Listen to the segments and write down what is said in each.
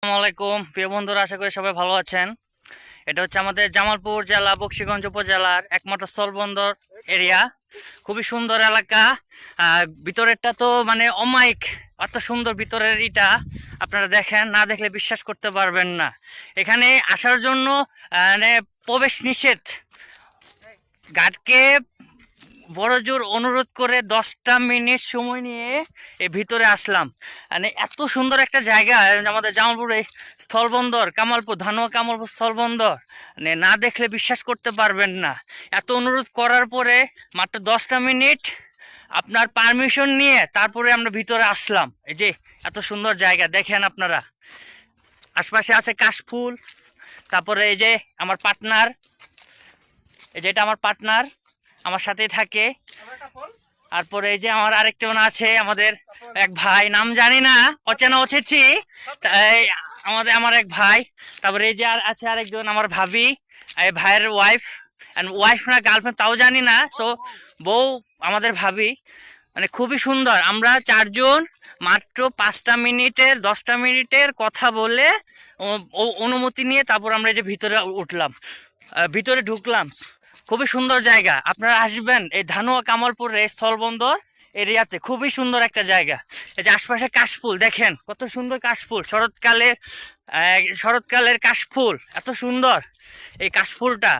আসসালামু আলাইকুম প্রিয় বন্ধুরা, আশা করি সবাই ভালো আছেন। এটা হচ্ছে আমাদের জামালপুর জেলা বকশীগঞ্জ উপজেলার একমাত্র স্থলবন্দর এরিয়া। খুবই সুন্দর এলাকা। ভিতরেরটা তো মানে অমায়িক, এত সুন্দর ভিতরের ইটা। আপনারা দেখেন, না দেখলে বিশ্বাস করতে পারবেন না। এখানে আসার জন্য মানে প্রবেশ নিষেধ। গার্ডকে বড় জোর অনুরোধ করে 10টা মিনিট সময় নিয়ে এর ভিতরে আসলাম। মানে এত সুন্দর একটা জায়গা আমাদের জামালপুরে স্থলবন্দর কামালপুর, ধানুয়া কামালপুর স্থলবন্দর। মানে না দেখলে বিশ্বাস করতে পারবেন না। এত অনুরোধ করার পরে মাত্র 10টা মিনিট আপনার পারমিশন নিয়ে তারপরে আমরা ভিতরে আসলাম। এই যে এত সুন্দর জায়গা দেখেন আপনারা। আশপাশে আছে কাশফুল। তারপরে এই যে আমার পার্টনার, এই যে এটা আমার পার্টনার, আমার সাথেই থাকে। তারপরে এই যে আমার আরেকজন আছে, আমাদের এক ভাই, নাম জানি না, অচেনা অতিথি। আমার এক ভাই। তারপরে এই যে আছে আরেকজন আমার ভাবি, এই ভাইয়ের ওয়াইফ, ওয়াইফ না গার্লফ্রেন্ড তাও জানি না। সো বউ আমাদের ভাবি। মানে খুবই সুন্দর। আমরা চারজন মাত্র 5টা মিনিটের 10টা মিনিটের কথা বলে অনুমতি নিয়ে তারপর আমরা এই যে ভিতরে উঠলাম, ভিতরে ঢুকলাম। খুবই সুন্দর জায়গা, আপনারা আসবেন এই ধানুয়া কামালপুর স্থলবন্দর এরিয়াতে। খুবই সুন্দর একটা জায়গা। এই যে আশপাশে কাশফুল দেখেন, কত সুন্দর কাশফুল। শরৎকালের কাশফুল এত সুন্দর। এই কাশফুলটা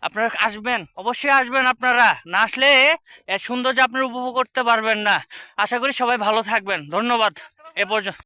আপনারা আসবেন, অবশ্যই আসবেন। আপনারা না আসলে এর সৌন্দর্য আপনারা উপভোগ করতে পারবেন না। আশা করি সবাই ভালো থাকবেন। ধন্যবাদ। এ পর্যন্ত।